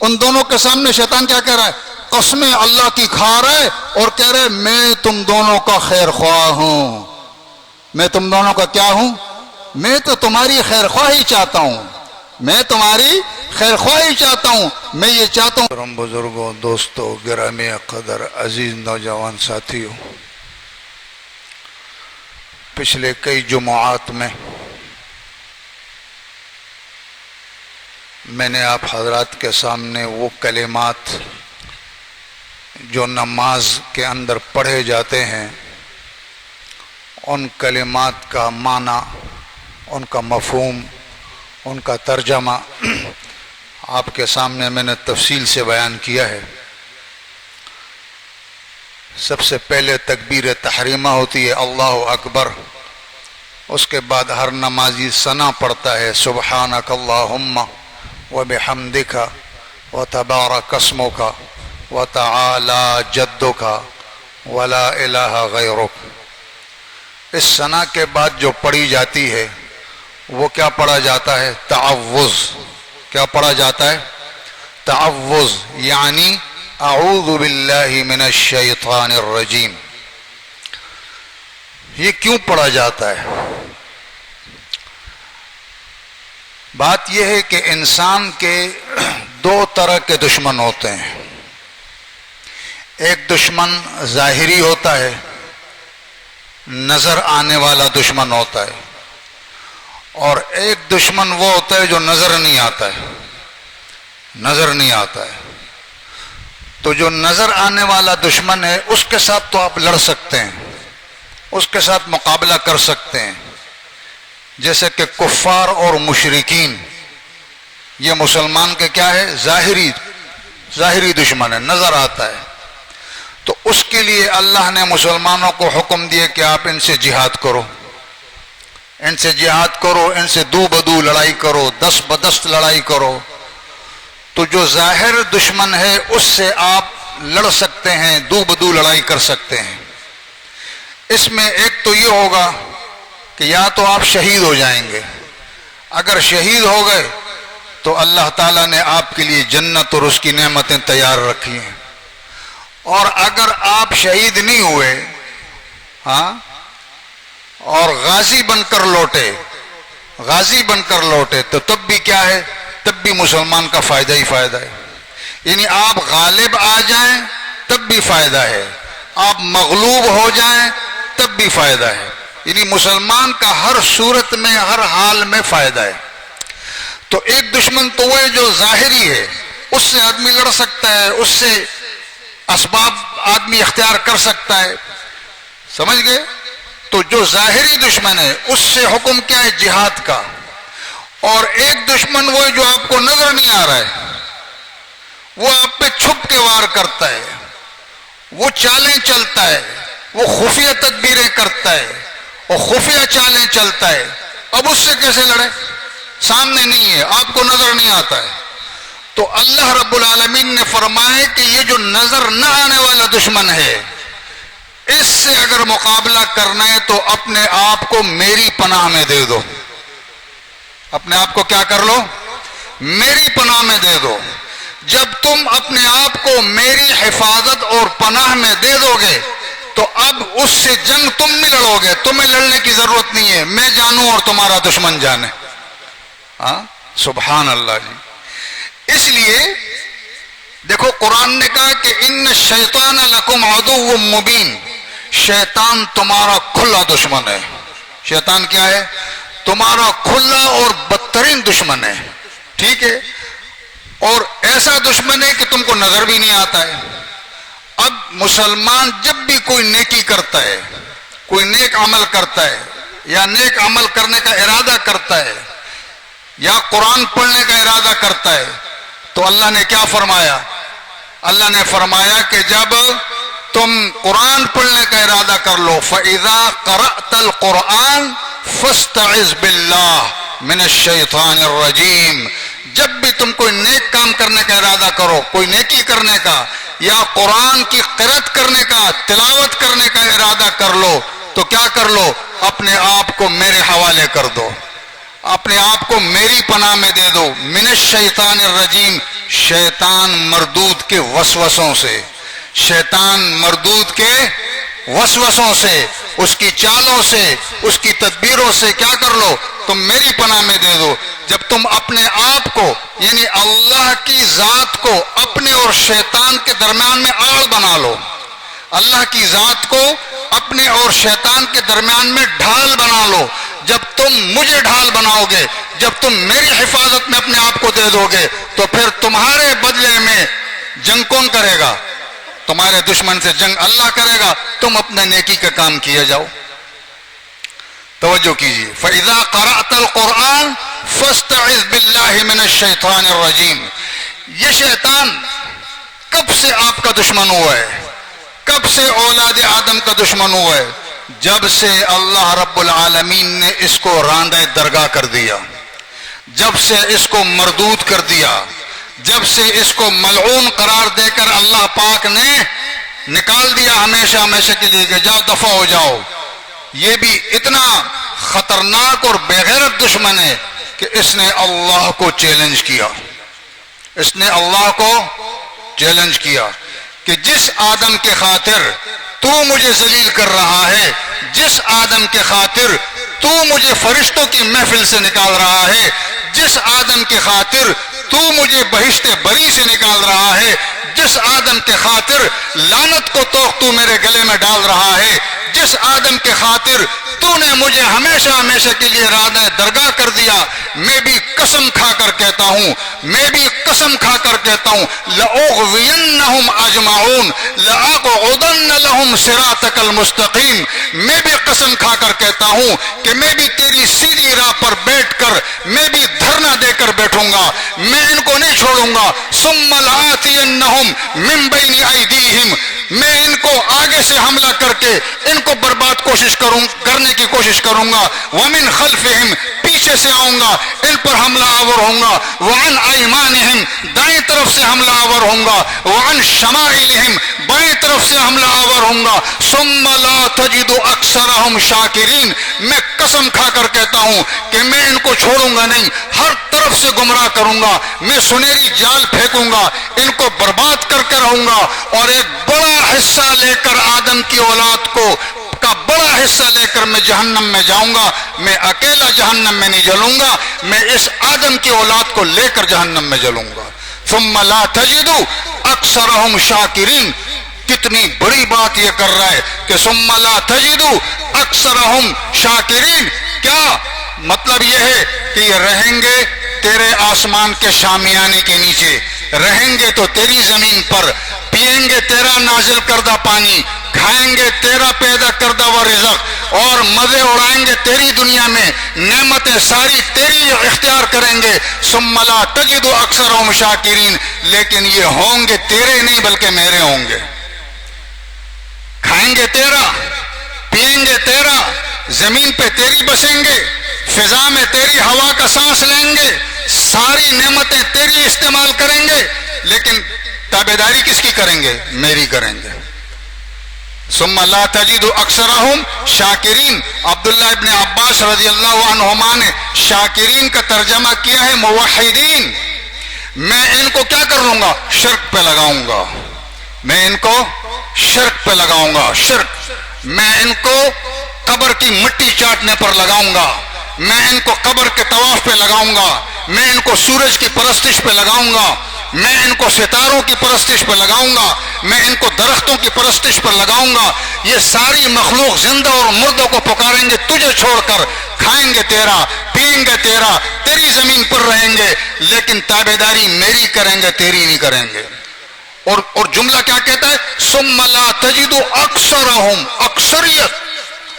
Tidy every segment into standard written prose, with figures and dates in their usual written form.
ان دونوں کے سامنے شیطان کیا کہہ رہا ہے؟ قسمیں اللہ کی کھا رہا ہے اور کہہ رہے میں تم دونوں کا خیر خواہ ہوں. میں تم دونوں کا کیا ہوں؟ میں تو تمہاری خیر خواہی چاہتا ہوں. میں تمہاری خیر خواہی چاہتا ہوں. میں یہ چاہتا ہوں. محترم بزرگوں، دوستوں، گرامی قدر، عزیز نوجوان ساتھیوں، پچھلے کئی جمعات میں نے آپ حضرات کے سامنے وہ کلمات جو نماز کے اندر پڑھے جاتے ہیں، ان کلمات کا معنی، ان کا مفہوم، ان کا ترجمہ آپ کے سامنے میں نے تفصیل سے بیان کیا ہے. سب سے پہلے تکبیر تحریمہ ہوتی ہے اللہ اکبر. اس کے بعد ہر نمازی ثنا پڑھتا ہے سبحانک اللہم وبحمدک وتبارک اسمک وتعالی جدک ولا الہ غیرک. اس ثنا کے بعد جو پڑھی جاتی ہے وہ کیا پڑھا جاتا ہے؟ تعوذ. کیا پڑھا جاتا ہے؟ تعوذ، یعنی اعوذ باللہ من الشیطان الرجیم. یہ کیوں پڑھا جاتا ہے؟ بات یہ ہے کہ انسان کے دو طرح کے دشمن ہوتے ہیں. ایک دشمن ظاہری ہوتا ہے، نظر آنے والا دشمن ہوتا ہے، اور ایک دشمن وہ ہوتا ہے جو نظر نہیں آتا ہے. نظر نہیں آتا ہے. تو جو نظر آنے والا دشمن ہے اس کے ساتھ تو آپ لڑ سکتے ہیں، اس کے ساتھ مقابلہ کر سکتے ہیں. جیسے کہ کفار اور مشرکین، یہ مسلمان کے کیا ہے؟ ظاہری دشمن ہے، نظر آتا ہے. تو اس کے لیے اللہ نے مسلمانوں کو حکم دیے کہ آپ ان سے جہاد کرو، ان سے جہاد کرو، ان سے دو بدو لڑائی کرو، دست بدست لڑائی کرو. تو جو ظاہر دشمن ہے اس سے آپ لڑ سکتے ہیں، دو بدو لڑائی کر سکتے ہیں. اس میں ایک تو یہ ہوگا کہ یا تو آپ شہید ہو جائیں گے. اگر شہید ہو گئے تو اللہ تعالیٰ نے آپ کے لیے جنت اور اس کی نعمتیں تیار رکھی ہیں. اور اگر آپ شہید نہیں ہوئے اور غازی بن کر لوٹے تو تب بھی کیا ہے؟ تب بھی مسلمان کا فائدہ ہی فائدہ ہے. یعنی آپ غالب آ جائیں تب بھی فائدہ ہے، آپ مغلوب ہو جائیں تب بھی فائدہ ہے. یعنی مسلمان کا ہر صورت میں، ہر حال میں فائدہ ہے. تو ایک دشمن تو وہ ہے جو ظاہری ہے، اس سے آدمی لڑ سکتا ہے، اس سے اسباب آدمی اختیار کر سکتا ہے. سمجھ گئے؟ تو جو ظاہری دشمن ہے اس سے حکم کیا ہے؟ جہاد کا. اور ایک دشمن وہ ہے جو آپ کو نظر نہیں آ رہا ہے، وہ آپ پہ چھپ کے وار کرتا ہے، وہ چالیں چلتا ہے، وہ خفیہ تدبیریں کرتا ہے، وہ خفیہ چالیں چلتا ہے. اب اس سے کیسے لڑے؟ سامنے نہیں ہے، آپ کو نظر نہیں آتا ہے. تو اللہ رب العالمین نے فرمایا کہ یہ جو نظر نہ آنے والا دشمن ہے، اس سے اگر مقابلہ کرنا ہے تو اپنے آپ کو میری پناہ میں دے دو. اپنے آپ کو کیا کر لو؟ میری پناہ میں دے دو. جب تم اپنے آپ کو میری حفاظت اور پناہ میں دے دو گے تو اب اس سے جنگ تم نہیں لڑو گے، تمہیں لڑنے کی ضرورت نہیں ہے، میں جانوں اور تمہارا دشمن جانے. سبحان اللہ جی. اس لیے دیکھو قرآن نے کہا کہ ان الشیطان لکم عدو مبین. شیطان تمہارا کھلا دشمن ہے. شیطان کیا ہے؟ تمہارا کھلا اور بدترین دشمن ہے. ٹھیک ہے؟ اور ایسا دشمن ہے کہ تم کو نظر بھی نہیں آتا ہے. اب مسلمان جب بھی کوئی نیکی کرتا ہے، کوئی نیک عمل کرتا ہے، یا نیک عمل کرنے کا ارادہ کرتا ہے، یا قرآن پڑھنے کا ارادہ کرتا ہے، تو اللہ نے کیا فرمایا؟ اللہ نے فرمایا کہ جب تم قرآن پڑھنے کا ارادہ کر لو فَإِذَا قَرَأْتَ الْقُرْآنَ فَاسْتَعِذْ بِاللَّهِ مِنَ الشَّيْطَانِ الرَّجِيمِ. جب بھی تم کوئی نیک کام کرنے کا ارادہ کرو، کوئی نیکی کرنے کا یا قرآن کی قرأت کرنے کا، تلاوت کرنے کا ارادہ کر لو تو کیا کر لو؟ اپنے آپ کو میرے حوالے کر دو، اپنے آپ کو میری پناہ میں دے دو. من الشیطان الرجیم. شیطان مردود کے وسوسوں سے، شیطان مردود کے وسوسوں سے، اس کی چالوں سے، اس کی تدبیروں سے کیا کر لو؟ تم میری پناہ میں دے دو۔ جب تم اپنے آپ کو یعنی اللہ کی ذات کو اپنے اور شیطان کے درمیان میں آڑ بنا لو، اللہ کی ذات کو اپنے اور شیطان کے درمیان میں ڈھال بنا لو۔ جب تم مجھے ڈھال بناؤ گے، جب تم میری حفاظت میں اپنے آپ کو دے دو گے، تو پھر تمہارے بدلے میں جنگ کون کرے گا؟ تمہارے دشمن سے جنگ اللہ کرے گا، تم اپنے نیکی کا کام کیے جاؤ۔ توجہ کیجیے، فَإِذَا قَرَأْتَ الْقُرْآنَ فَاسْتَعِذْ بِاللَّهِ مِنَ الشَّيْطَانِ الرَّجِيمِ۔ یہ شیطان کب سے آپ کا دشمن ہوا ہے؟ کب سے اولاد آدم کا دشمن ہوا ہے؟ جب سے اللہ رب العالمین نے اس کو راندہ درگاہ کر دیا، جب سے اس کو مردود کر دیا، جب سے اس کو ملعون قرار دے کر اللہ پاک نے نکال دیا ہمیشہ ہمیشہ کے لیے کہ جاؤ دفع ہو جاؤ۔ یہ بھی اتنا خطرناک اور بےغیرت دشمن ہے کہ اس نے اللہ کو چیلنج کیا، اس نے اللہ کو چیلنج کیا کہ جس آدم کے خاطر تو مجھے ذلیل کر رہا ہے، جس آدم کے خاطر تو مجھے فرشتوں کی محفل سے نکال رہا ہے، جس آدم کے خاطر تو مجھے بہشت بری سے نکال رہا ہے، جس آدم کے خاطر لعنت کو تو میرے گلے میں ڈال رہا ہے، جس آدم کے خاطر تو نے مجھے ہمیشہ ہمیشہ کے لیے راندہ درگاہ کر دیا، میں بھی قسم کھا کر کہتا ہوں، میں بھی قسم کھا کر کہتا ہوں، لَأُغْوِيَنَّهُمْ أَجْمَعُونَ لَأَقْعُدَنَّ لَهُمْ صِرَاطَكَ الْمُسْتَقِيمَ۔ میں بھی قسم کھا کر کہتا ہوں کہ میں بھی تیری سیدھی راہ پر بیٹھ کر میں بھی دھرنا دے کر بیٹھوں گا، میں ان کو نہیں چھوڑوں گا۔ ثُمَّ لَآتِيَنَّهُمْ مِنْ بَيْنِ أَيْدِيهِمْ، میں ان کو آگے سے حملہ کر کے ان کو برباد کرنے کی کوشش کروں گا۔ وَمِنْ خَلْفِهِمْ، پیچھے سے آؤں گا، ان پر حملہ آور ہوں گا۔ وَعَنْ أَيْمَانِهِمْ، دائیں طرف سے حملہ آور ہوں گا۔ وَعَنْ شَمَائِلِهِمْ، بائیں طرف سے حملہ آور ہوں گا۔ ثُمَّ لَا تَجِدُ أَكْثَرَهُمْ شَاكِرِينَ، میں قسم کھا کر کہتا ہوں کہ میں ان کو چھوڑوں گا نہیں، ہر طرف سے گمراہ کروں گا، میں سنہری جال پھینکوں گا، ان کو برباد کر کے رہوں گا، اور ایک بڑا حصہ لے کر آدم کی اولاد کا بڑا حصہ لے کر میں جہنم میں جاؤں گا۔ میں اکیلا جہنم میں نہیں جلوں گا، میں اس آدم کی اولاد کو لے کر جہنم میں جلوں گا۔ ثم لا تجد اکثرهم شاکرین، کتنی بڑی بات یہ کر رہا ہے کہ ثم لا تجد اکثرهم شاکرین، کیا مطلب یہ ہے کہ یہ رہیں گے تیرے آسمان کے شامیانے کے نیچے، رہیں گے تو تیری زمین پر، پیئیں گے تیرا نازل کردہ پانی، کھائیں گے تیرا پیدا کردہ وہ رزق، اور مزے اڑائیں گے تیری دنیا میں، نعمتیں ساری تیری اختیار کریں گے۔ ثم لا تجد اکثرهم شاکرین، لیکن یہ ہوں گے تیرے نہیں بلکہ میرے ہوں گے۔ کھائیں گے تیرا، پیئیں گے تیرا، زمین پہ تیری بسیں گے، فضا میں تیری ہوا کا سانس لیں گے، ساری نعمتیں تیری استعمال کریں گے، لیکن تابعداری کس کی کریں گے؟ میری کریں گے۔ ثم لا تجد اکثرهم شاکرین، عبداللہ ابن عباس رضی اللہ عنہما نے شاکرین کا ترجمہ کیا ہے موحدین۔ میں ان کو کیا کر لوں گا؟ شرک پہ لگاؤں گا، میں ان کو شرک پہ لگاؤں گا، شرک، میں ان کو قبر کی مٹی چاٹنے پر لگاؤں گا، میں ان کو قبر کے طواف پہ لگاؤں گا، میں ان کو سورج کی پرستش پہ لگاؤں گا، میں ان کو ستاروں کی پرستش پہ لگاؤں گا، میں ان کو درختوں کی پرستش پر لگاؤں گا۔ یہ ساری مخلوق زندہ اور مردوں کو پکاریں گے تجھے چھوڑ کر، کھائیں گے تیرا، پئیں گے تیرا، تیری زمین پر رہیں گے، لیکن تابعداری میری کریں گے، تیری نہیں کریں گے۔ اور جملہ کیا کہتا ہے؟ ثم لا تجد اکثرهم،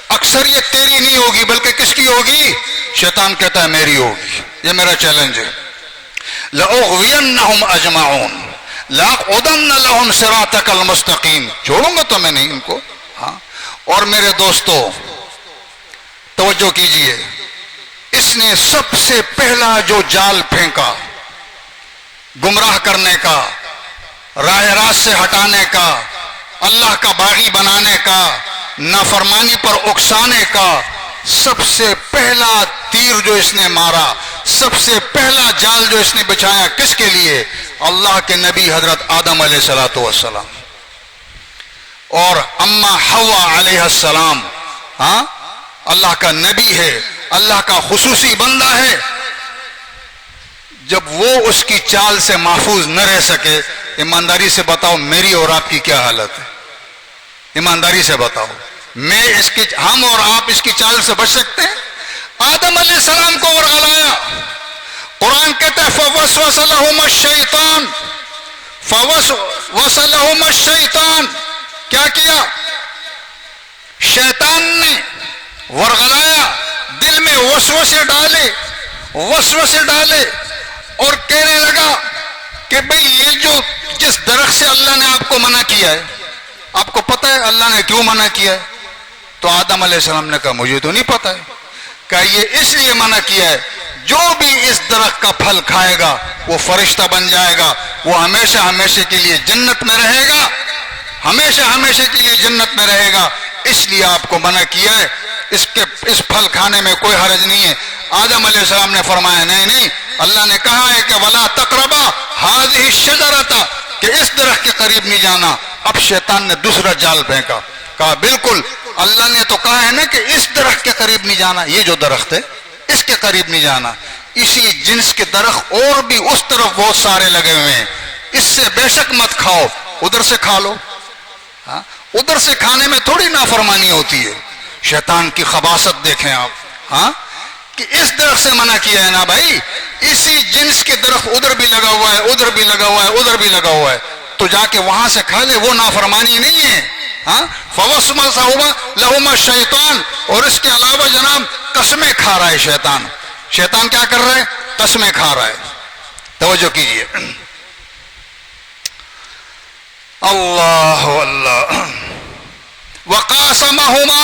اکثریت تیری نہیں ہوگی بلکہ کس کی ہوگی؟ شیطان کہتا ہے میری ہوگی۔ یہ میرا چیلنج ہے۔ لَأُغْوِيَنَّهُمْ أَجْمَعُونَ لَأَقْعُدَنَّ لَهُمْ صِرَاطَكَ الْمُسْتَقِيمَ، چھوڑوں گا تو میں نہیں ان کو۔ ہاں، اور میرے دوستو توجہ کیجئے، اس نے سب سے پہلا جو جال پھینکا گمراہ کرنے کا، راہ راست سے ہٹانے کا، اللہ کا باغی بنانے کا، نافرمانی پر اکسانے کا، سب سے پہلا تیر جو اس نے مارا، سب سے پہلا جال جو اس نے بچھایا، کس کے لیے؟ اللہ کے نبی حضرت آدم علیہ الصلوۃ والسلام اور اما حوا علیہ السلام اللہ کا نبی ہے، اللہ کا خصوصی بندہ ہے. جب وہ اس کی چال سے محفوظ نہ رہ سکے، ایمانداری سے بتاؤ میری اور آپ کی کیا حالت ہے؟ ایمانداری سے بتاؤ، ہم اور آپ اس کی چال سے بچ سکتے ہیں؟ آدم علیہ السلام کو ورغلایا. قرآن کہتا ہے فوسوس لہم الشیطان، فوسوس لہم الشیطان، کیا کیا؟ شیطان نے ورغلایا، دل میں وسوسے ڈالے اور کہنے لگا کہ بھئی یہ جو جس درخت سے اللہ نے آپ کو منع کیا ہے، آپ کو پتہ ہے اللہ نے کیوں منع کیا ہے؟ تو آدم علیہ السلام نے کہا مجھے تو نہیں پتہ ہے. کہا یہ اس لیے منع کیا ہے، جو بھی اس درخت کا پھل کھائے گا وہ فرشتہ بن جائے گا، وہ ہمیشہ ہمیشہ کے لیے جنت میں رہے گا، ہمیشہ ہمیشہ کے لیے جنت میں رہے گا، اس لیے آپ کو منع کیا ہے. اس پھل کھانے میں کوئی حرج نہیں ہے. آدم علیہ السلام نے فرمایا نہیں، اللہ نے کہا ہے کہ وَلَا تَقْرَبَا هَذِهِ الشَّجَرَةَ، کہ اس درخت کے قریب نہیں جانا. اب شیطان نے دوسرا جال پھینکا، کہا بالکل اللہ نے تو کہا ہے نا کہ اس درخت کے قریب نہیں جانا، یہ جو درخت ہے اس کے قریب نہیں جانا. اسی جنس کے درخت اور بھی اس طرف بہت سارے لگے ہوئے ہیں، اس سے بے شک مت کھاؤ، ادھر سے کھا لو. ادھر سے کھانے میں تھوڑی نافرمانی ہوتی ہے. شیطان کی خباثت دیکھیں آپ، کہ اس درخت سے منع کیا ہے نا بھائی، اسی جنس کے درخت ادھر بھی لگا ہوا ہے، ادھر بھی لگا ہوا ہے، ادھر بھی لگا ہوا ہے، تو جا کے وہاں سے کھا لے، وہ نافرمانی نہیں ہے. فوسوس لہما الشیطان، اور اس کے علاوہ جناب قسمیں کھا رہا ہے شیطان. شیطان کیا کر رہا ہے؟ قسمیں کھا رہا ہے. توجہ کیجئے، اللہ اللہ. وقاسمہما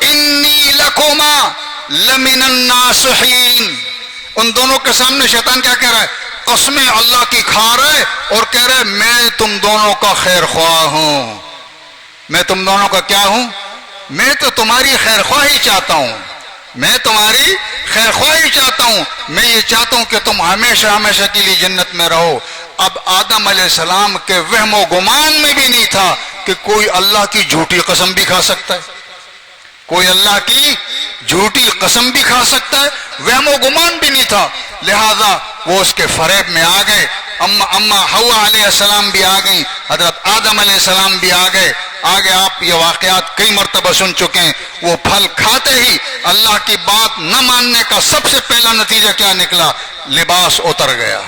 انی لکما لمن الناصحین. ان دونوں کے سامنے شیطان کیا کہہ رہا ہے؟ قسمیں اللہ کی کھا رہا ہے اور کہہ رہا ہے میں تم دونوں کا خیر خواہ ہوں. میں تم دونوں کا کیا ہوں؟ میں تو تمہاری خیر خواہی چاہتا ہوں، میں تمہاری خیر خواہی چاہتا ہوں، میں یہ چاہتا ہوں کہ تم ہمیشہ ہمیشہ کے لیے جنت میں رہو. اب آدم علیہ السلام کے وہم و گمان میں بھی نہیں تھا کہ کوئی اللہ کی جھوٹی قسم بھی کھا سکتا ہے، کوئی اللہ کی جھوٹی قسم بھی کھا سکتا ہے، وہم و گمان بھی نہیں تھا. لہذا وہ اس کے فریب میں آ گئے. اما حوا علیہ السلام بھی آ گئیں، حضرت آدم علیہ السلام بھی آ گئے. آگے آپ یہ واقعات کئی مرتبہ سن چکے ہیں. وہ پھل کھاتے ہی اللہ کی بات نہ ماننے کا سب سے پہلا نتیجہ کیا نکلا؟ لباس اتر گیا.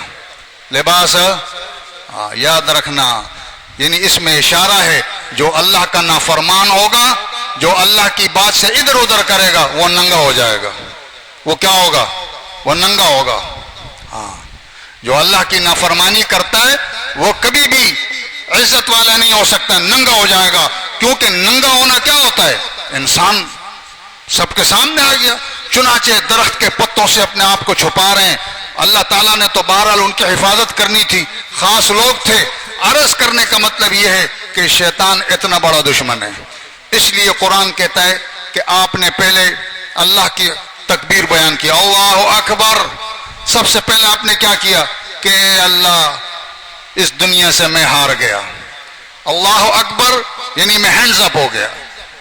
لباس یاد رکھنا، یعنی اس میں اشارہ ہے جو اللہ کا نافرمان ہوگا، جو اللہ کی بات سے ادھر ادھر کرے گا، وہ ننگا ہو جائے گا. وہ کیا ہوگا؟ وہ ننگا ہوگا. جو اللہ کی نافرمانی کرتا ہے وہ کبھی بھی عزت والا نہیں ہو سکتا، ننگا ہو جائے گا. کیونکہ ننگا ہونا کیا ہوتا ہے؟ انسان سب کے سامنے آ گیا، چنانچہ درخت کے پتوں سے اپنے آپ کو چھپا رہے ہیں. اللہ تعالیٰ نے تو بہرحال ان کی حفاظت کرنی تھی، خاص لوگ تھے. عرض کرنے کا مطلب یہ ہے کہ شیطان اتنا بڑا دشمن ہے. اس لیے قرآن کہتا ہے کہ آپ نے پہلے اللہ کی تکبیر بیان کی، اللہ اکبر. سب سے پہلے آپ نے کیا کیا کہ اللہ اس دنیا سے میں ہار گیا. اللہ اکبر یعنی میں ہینڈز اپ ہو گیا،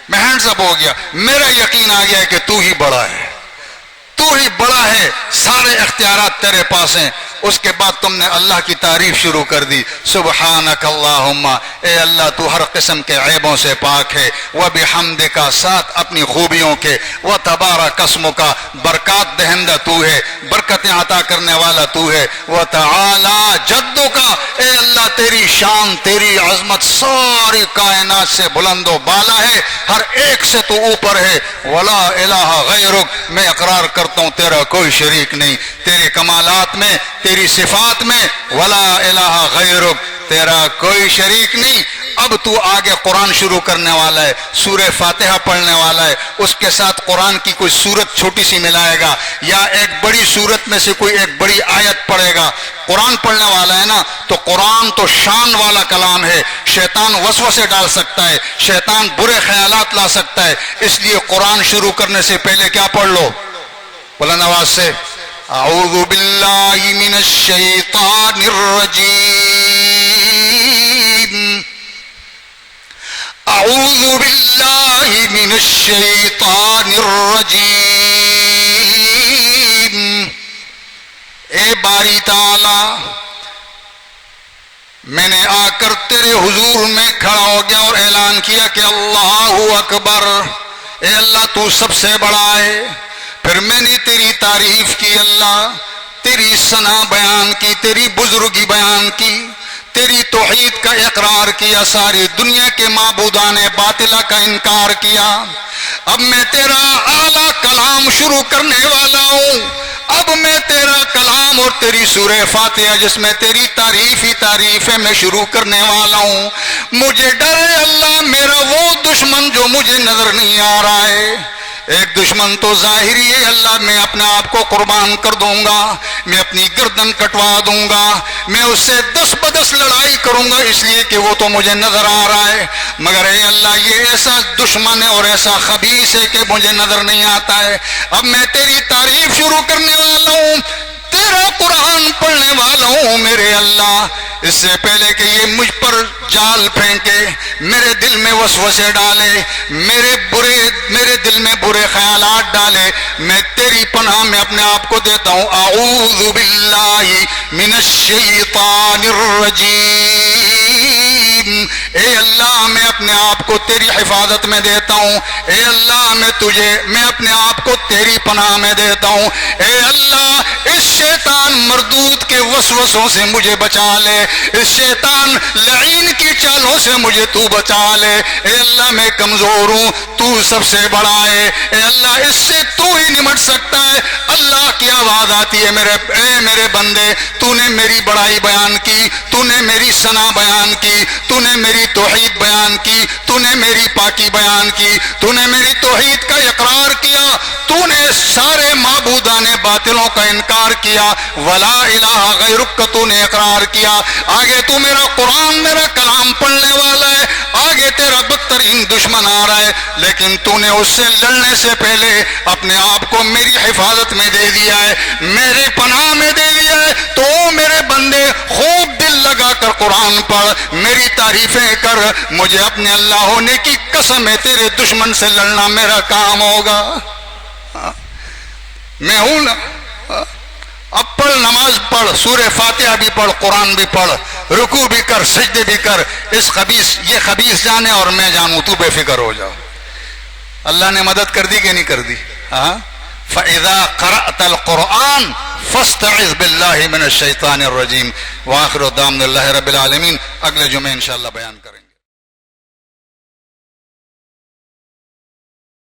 میں ہینڈز اپ ہو گیا. میرا یقین آ گیا کہ تو ہی بڑا ہے، تو ہی بڑا ہے، سارے اختیارات تیرے پاس ہیں. اس کے بعد تم نے اللہ کی تعریف شروع کر دی. سبحانک اللہم، اے اللہ تو ہر قسم کے عیبوں سے پاک ہے. وبحمدک، ساتھ اپنی خوبیوں کے. وتبارک اسمک، برکات دہندہ تو ہے، برکتیں عطا کرنے والا تو ہے. وتعالی جدک، اے اللہ تیری شان تیری عظمت ساری کائنات سے بلند و بالا ہے، ہر ایک سے تو اوپر ہے. ولا الہ غیرک، میں اقرار کرتا ہوں تیرا کوئی شریک نہیں، تیرے کمالات میں تیری صفات میں. ولا الہ غیرک، تیرا کوئی شریک نہیں. اب تو آگے قرآن شروع کرنے والا ہے، سورہ فاتحہ پڑھنے والا ہے. اس کے ساتھ قرآن کی کوئی سورت چھوٹی سی ملائے گا، یا ایک بڑی سورت میں سے کوئی ایک بڑی آیت پڑھے گا. قرآن پڑھنے والا ہے نا، تو قرآن تو شان والا کلام ہے. شیطان وسوسے ڈال سکتا ہے، شیطان برے خیالات لا سکتا ہے. اس لیے قرآن شروع کرنے سے پہلے کیا پڑھ لو؟ بلند آواز سے اعوذ باللہ من الشیطان الرجیم اعوذ باللہ من الشیطان الرجیم۔ اے باری تعالی، میں نے آ کر تیرے حضور میں کھڑا ہو گیا اور اعلان کیا کہ اللہ اکبر، اے اللہ تو سب سے بڑا ہے۔ پھر میں نے تیری تعریف کی اللہ، تیری ثنا بیان کی، تیری بزرگی بیان کی، تیری توحید کا اقرار کیا، ساری دنیا کے معبودان باطلہ کا انکار کیا۔ اب میں تیرا اعلیٰ کلام شروع کرنے والا ہوں۔ اب میں تیرا کلام اور تیری سورہ فاتحہ جس میں تیری تعریف ہی تعریف ہے میں شروع کرنے والا ہوں۔ مجھے ڈر ہے اللہ میرا وہ دشمن جو مجھے نظر نہیں آ رہا ہے۔ ایک دشمن تو ظاہری ہے اللہ، میں اپنے آپ کو قربان کر دوں گا، میں اپنی گردن کٹوا دوں گا، میں اس سے 10 بدس لڑائی کروں گا اس لیے کہ وہ تو مجھے نظر آ رہا ہے، مگر اے اللہ یہ ایسا دشمن ہے اور ایسا خبیث ہے کہ مجھے نظر نہیں آتا ہے۔ اب میں تیری تعریف شروع کرنے والا ہوں، تیرا قرآن پڑھنے والا ہوں میرے اللہ۔ اس سے پہلے کہ یہ مجھ پر جال پھینکے، میرے دل میں وسوسے ڈالے، میرے دل میں برے خیالات ڈالے، میں تیری پناہ میں اپنے آپ کو دیتا ہوں۔ اعوذ باللہ من الشیطان الرجیم۔ اے اللہ میں اپنے آپ کو تیری حفاظت میں دیتا ہوں۔ اے اللہ میں اپنے آپ کو تیری پناہ میں دیتا ہوں۔ اے اللہ اس شیطان مردود کے وسوسوں سے مجھے بچا لے، اس شیطان لعین کی چالوں سے مجھے تو بچا لے۔ اے اللہ میں کمزور ہوں، تو سب سے بڑا ہے۔ اے اللہ اس سے تو ہی نمٹ سکتا ہے۔ اللہ کی آواز آتی ہے، اے میرے بندے تو نے میری بڑائی بیان کی، تو نے میری ثنا بیان کی، تو نے میری توحید بیان کی، تو نے میری پاکی بیان کی، تو نے میری توحید کا اقرار کیا، تو نے سارے معبودان باطلوں کا انکار کیا، ولا الہ غیرک کا تو نے اقرار کیا۔ آگے تو میرا قرآن میرا کلام پڑھنے والا ہے، آگے تیرا بدترین دشمن آ رہا ہے، لیکن تو نے اس سے لڑنے سے پہلے اپنے آپ کو میری حفاظت میں دے دیا ہے، میرے پناہ میں دے دیا ہے۔ تو میرے بندے خوب دل لگا کر قرآن پڑھ، میری تعریفیں کر، مجھے اپنے اللہ ہونے کی قسم ہے تیرے دشمن سے لڑنا میرا کام ہوگا۔ میں ہوں نا، اب پڑھ، نماز پڑھ، سورہ فاتحہ بھی پڑھ، قرآن بھی پڑھ، رکوع بھی کر، سجدے بھی کر۔ یہ خبیث جانے اور میں جانوں، تو بے فکر ہو جاؤ۔ اللہ نے مدد کر دی کہ نہیں کر دی؟ فَإِذَا قَرَأْتَ الْقُرْآنَ فَاسْتَعِذْ بِاللَّهِ مِنَ الشَّيْطَانِ الرَّجِيمِ۔ وآخر دعوانا الحمدللہ رب العالمین۔ اگلے جمعے انشاءاللہ بیان کریں گے۔